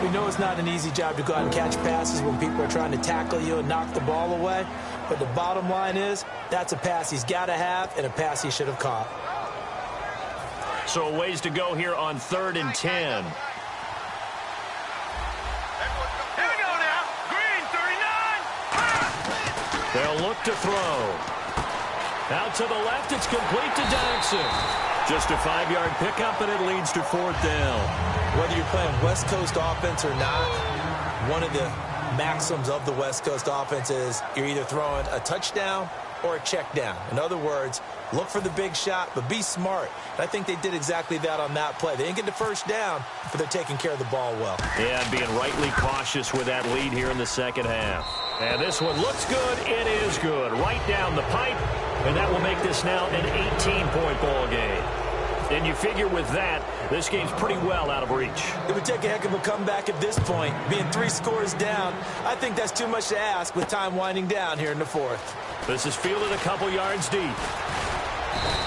We know it's not an easy job to go out and catch passes when people are trying to tackle you and knock the ball away. But the bottom line is, that's a pass he's got to have and a pass he should have caught. So a ways to go here on 3rd and 10. Here we go now. Green, 39. They'll look to throw. Out to the left, it's complete to Jackson. Just a 5-yard pickup, and it leads to 4th down. Whether you're playing West Coast offense or not, one of the maxims of the West Coast offense is you're either throwing a touchdown or a check down. In other words, look for the big shot, but be smart. And I think they did exactly that on that play. They didn't get the first down, but they're taking care of the ball well. Yeah, and being rightly cautious with that lead here in the second half. And this one looks good. It is good. Right down the pipe, and that will make this now an 18-point ball game. And you figure with that, this game's pretty well out of reach. It would take a heck of a comeback at this point. Being 3 scores down, I think that's too much to ask with time winding down here in the 4th. This is fielded a couple yards deep.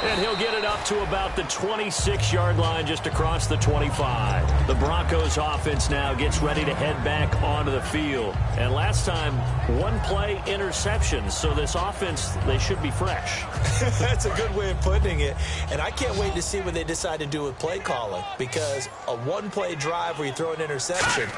And he'll get it up to about the 26-yard line, just across the 25. The Broncos offense now gets ready to head back onto the field. And last time, 1-play interceptions. So this offense, they should be fresh. That's a good way of putting it. And I can't wait to see what they decide to do with play calling. Because a 1-play drive where you throw an interception,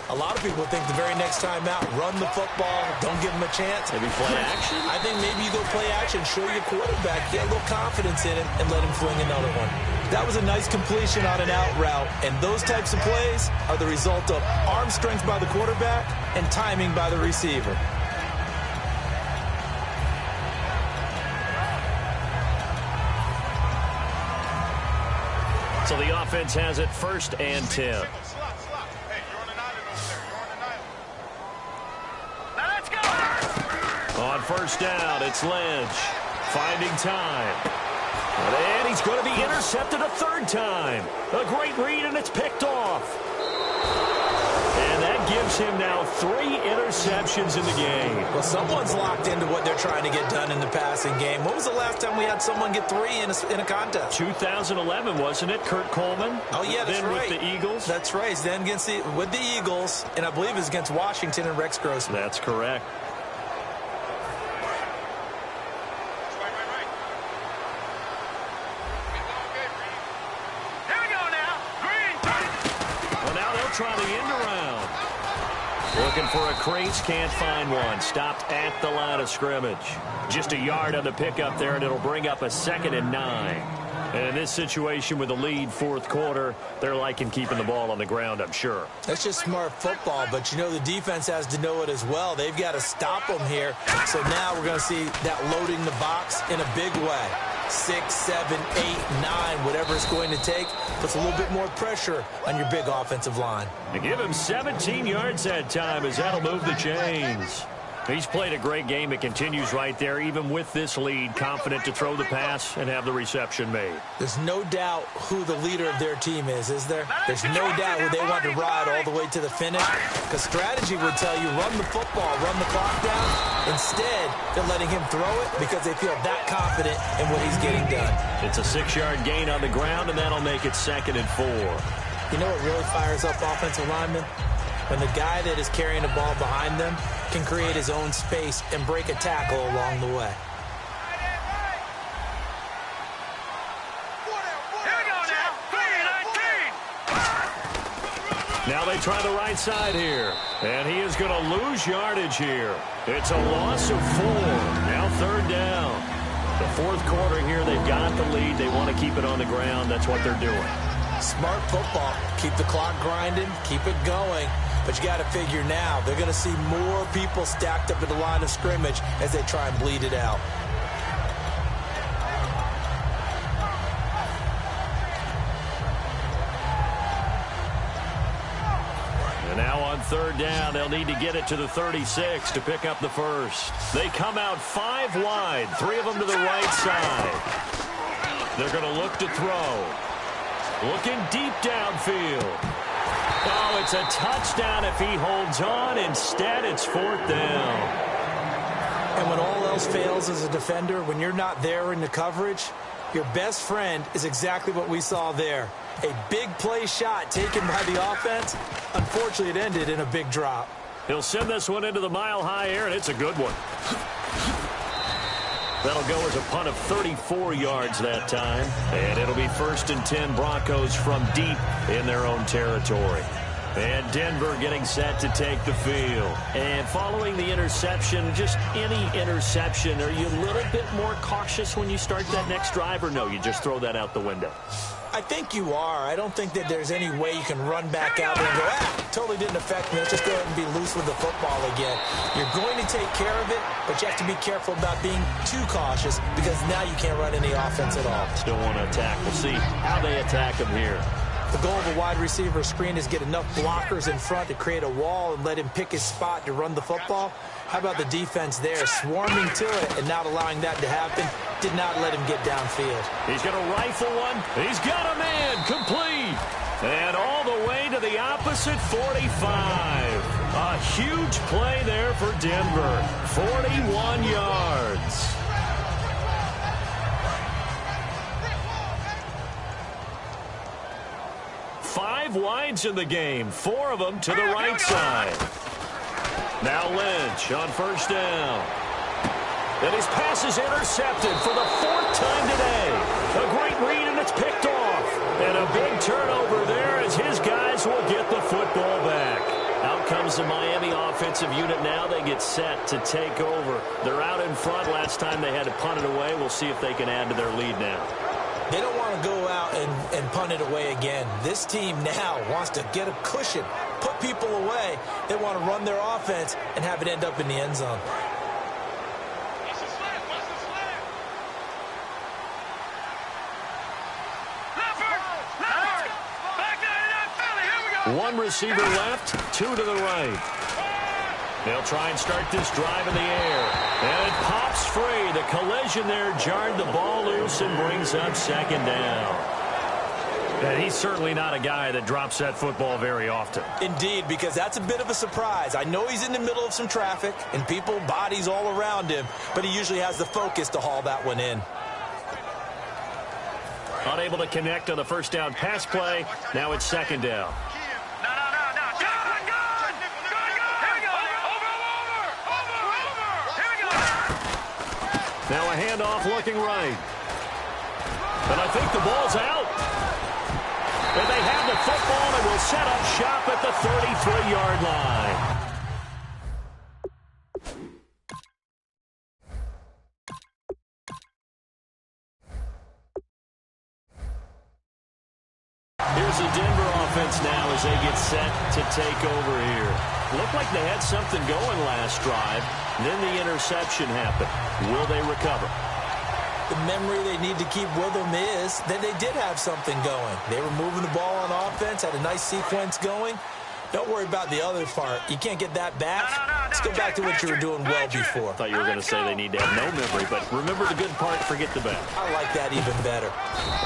a lot of people think the very next time out, run the football, don't give them a chance. Maybe play action? I think maybe you go play action, show your quarterback, get a little confidence in it, and let him fling another one. That was a nice completion on an out route, and those types of plays are the result of arm strength by the quarterback and timing by the receiver. So the offense has it 1st and 10. On 1st down, it's Lynch. Finding time. And he's going to be intercepted a 3rd time. A great read, and it's picked off. And that gives him now 3 interceptions in the game. Well, someone's locked into what they're trying to get done in the passing game. When was the last time we had someone get 3 in a contest? 2011, wasn't it? Kurt Coleman? Oh, yeah, that's then right. With the Eagles? That's right. Then with the Eagles, and I believe it was against Washington and Rex Grossman. That's correct. Try the end around. Looking for a crease, can't find one. Stopped at the line of scrimmage. Just a yard on the pickup there, and it'll bring up a 2nd and 9. And in this situation with the lead 4th quarter, they're liking keeping the ball on the ground, I'm sure. That's just smart football, but you know the defense has to know it as well. They've got to stop them here. So now we're going to see that loading the box in a big way. 6, 7, 8, 9, whatever it's going to take, puts a little bit more pressure on your big offensive line. To give him 17 yards that time, as that'll move the chains. He's played a great game. It continues right there, even with this lead, confident to throw the pass and have the reception made. There's no doubt who the leader of their team is there? There's no doubt who they want to ride all the way to the finish, because strategy would tell you run the football, run the clock down. Instead, they're letting him throw it because they feel that confident in what he's getting done. It's a 6-yard gain on the ground, and that'll make it 2nd and 4. You know what really fires up offensive linemen? when the guy that is carrying the ball behind them can create his own space and break a tackle along the way. Now they try the right side here, and he is going to lose yardage here. It's a loss of 4. Now 3rd down. The 4th quarter here, they've got the lead. They want to keep it on the ground. That's what they're doing. Smart football. Keep the clock grinding, keep it going. But you got to figure now, they're going to see more people stacked up at the line of scrimmage as they try and bleed it out. Now on 3rd down, they'll need to get it to the 36 to pick up the first. They come out 5 wide, 3 of them to the right side. They're going to look to throw. Looking deep downfield. Oh, it's a touchdown if he holds on. Instead, it's 4th down. And when all else fails as a defender, when you're not there in the coverage, your best friend is exactly what we saw there. A big play shot taken by the offense. Unfortunately, it ended in a big drop. He'll send this one into the mile-high air, and it's a good one. That'll go as a punt of 34 yards that time. And it'll be 1st and 10 Broncos from deep in their own territory. And Denver getting set to take the field. And following the interception, just any interception, are you a little bit more cautious when you start that next drive, or no, you just throw that out the window? I think you are. I don't think that there's any way you can run back out there and go, totally didn't affect me. Let's just go ahead and be loose with the football again. You're going to take care of it, but you have to be careful about being too cautious because now you can't run any offense at all. Still want to attack. We'll see how they attack him here. The goal of a wide receiver screen is get enough blockers in front to create a wall and let him pick his spot to run the football. How about the defense there, swarming to it and not allowing that to happen? Did not let him get downfield. He's going to rifle one. He's got a man complete. And all the way to the opposite 45. A huge play there for Denver. 41 yards. Five wides in the game, 4 of them to the right side. Now Lynch on 1st down. And his pass is intercepted for the 4th time today. A great read, and it's picked off. And a big turnover there as his guys will get the football back. Out comes the Miami offensive unit now. They get set to take over. They're out in front. Last time they had to punt it away. We'll see if they can add to their lead now. They don't want to go out and punt it away again. This team now wants to get a cushion, put people away. They want to run their offense and have it end up in the end zone. One receiver left, 2 to the right. They'll try and start this drive in the air. And it pops free. The collision there jarred the ball loose and brings up 2nd down. And he's certainly not a guy that drops that football very often. Indeed, because that's a bit of a surprise. I know he's in the middle of some traffic and people, bodies all around him, but he usually has the focus to haul that one in. Unable to connect on the 1st down pass play. Now it's 2nd down. Now a handoff looking right. And I think the ball's out. And they have the football and will set up shop at the 33-yard line. Here's the Denver offense now as they get set to take over here. Looked like they had something going last drive. Then the interception happened. Will they recover? The memory they need to keep with them is that they did have something going. They were moving the ball on offense, had a nice sequence going. Don't worry about the other part. You can't get that back. Let's go back to what you were doing well before. I thought you were going to say they need to have no memory, but remember the good part, forget the bad. I like that even better.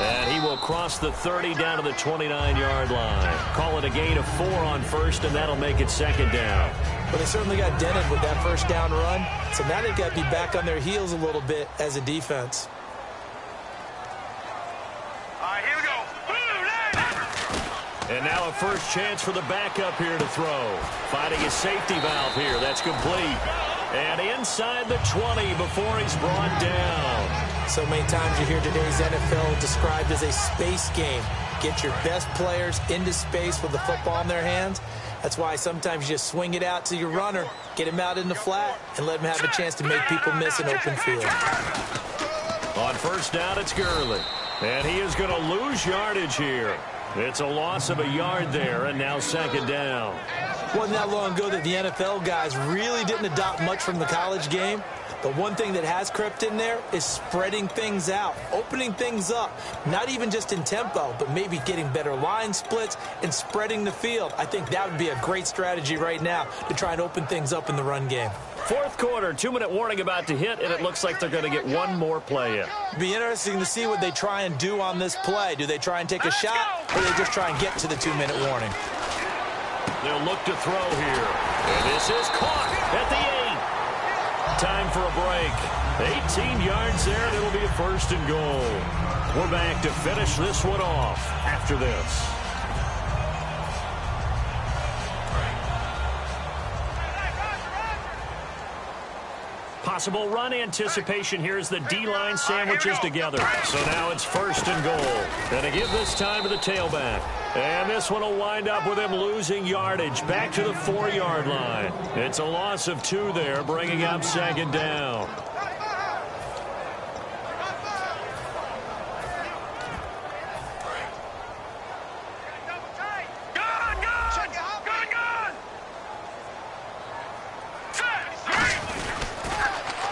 And he will cross the 30 down to the 29-yard line. Call it a gain of 4 on 1st, and that'll make it 2nd down. But they certainly got dented with that 1st down run, so now they've got to be back on their heels a little bit as a defense. All right, here we go. And now a first chance for the backup here to throw. Finding his safety valve here. That's complete. And inside the 20 before he's brought down. So many times you hear today's NFL described as a space game. Get your best players into space with the football in their hands. That's why sometimes you just swing it out to your runner, get him out in the flat, and let him have a chance to make people miss an open field. On first down, it's Gurley. And he is going to lose yardage here. It's a loss of a yard there, and now second down. Wasn't that long ago that the NFL guys really didn't adopt much from the college game. But one thing that has crept in there is spreading things out, opening things up, not even just in tempo, but maybe getting better line splits and spreading the field. I think that would be a great strategy right now to try and open things up in the run game. Fourth quarter, 2-minute warning about to hit, and it looks like they're going to get one more play in. It'll be interesting to see what they try and do on this play. Do they try and take a shot, or do they just try and get to the 2-minute warning? They'll look to throw here. And this is caught at the 8. Time for a break. 18 yards there, and it'll be a first and goal. We're back to finish this one off after this. Possible run anticipation here as the D-line sandwiches together. So now it's first and goal. Going to give this time to the tailback. And this one will wind up with him losing yardage back to the 4-yard line. It's a loss of 2 there, bringing up second down.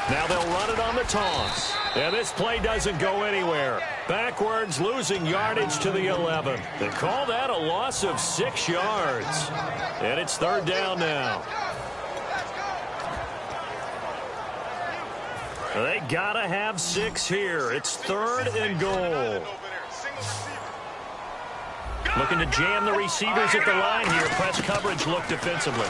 Now they'll run it on the toss. And this play doesn't go anywhere. Backwards, losing yardage to the 11. They call that a loss of 6 yards. And it's third down now. They gotta have 6 here. It's third and goal. Looking to jam the receivers at the line here. Press coverage look defensively.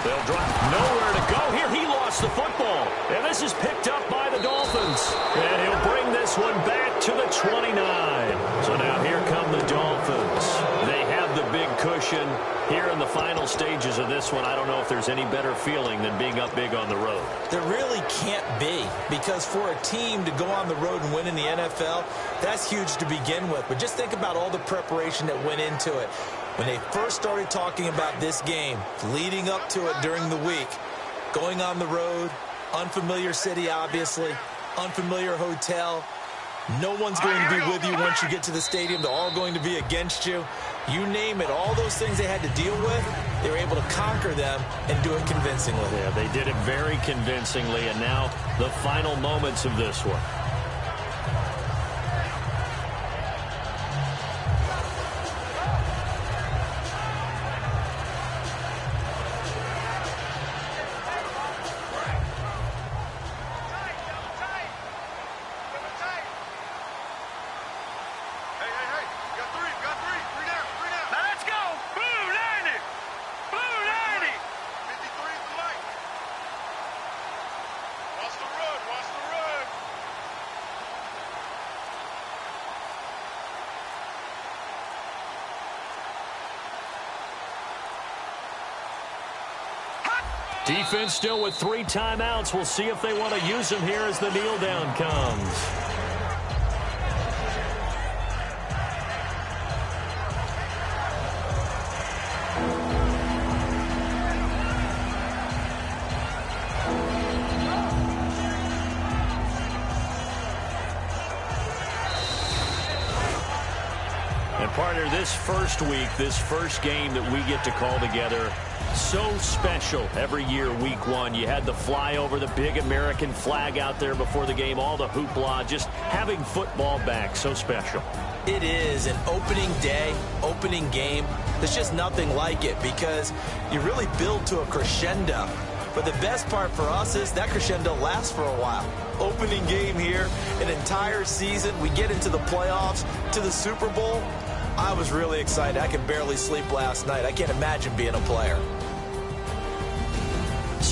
They'll drop nowhere to go here. He lost the football. And this is picked up by the Dolphins. And he'll bring this one back to the 29. So now here come the Dolphins. They have the big cushion here in the final stages of this one. I don't know if there's any better feeling than being up big on the road. There really can't be, because for a team to go on the road and win in the NFL, that's huge to begin with. But just think about all the preparation that went into it. When they first started talking about this game, leading up to it during the week, going on the road, unfamiliar city, obviously, unfamiliar hotel. No one's going to be with you once you get to the stadium. They're all going to be against you. You name it, all those things they had to deal with, they were able to conquer them and do it convincingly. Yeah, they did it very convincingly, and now the final moments of this one. Defense still with 3 timeouts. We'll see if they want to use them here as the kneel down comes. And partner, this first week, this first game that we get to call together, so special every year, week 1. You had the flyover, the big American flag out there before the game, all the hoopla, just having football back, so special. It is an opening day, opening game. There's just nothing like it because you really build to a crescendo. But the best part for us is that crescendo lasts for a while. Opening game here, an entire season. We get into the playoffs, to the Super Bowl. I was really excited. I could barely sleep last night. I can't imagine being a player.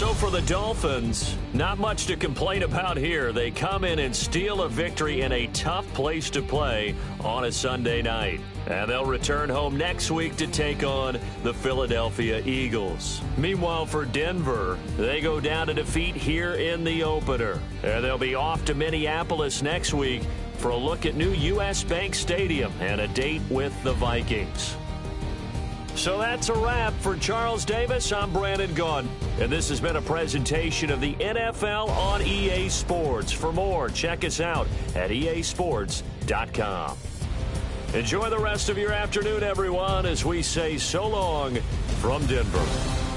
So for the Dolphins, not much to complain about here. They come in and steal a victory in a tough place to play on a Sunday night. And they'll return home next week to take on the Philadelphia Eagles. Meanwhile, for Denver, they go down to defeat here in the opener. And they'll be off to Minneapolis next week for a look at new U.S. Bank Stadium and a date with the Vikings. So that's a wrap. For Charles Davis, I'm Brandon Gaudin, and this has been a presentation of the NFL on EA Sports. For more, check us out at easports.com. Enjoy the rest of your afternoon, everyone, as we say so long from Denver.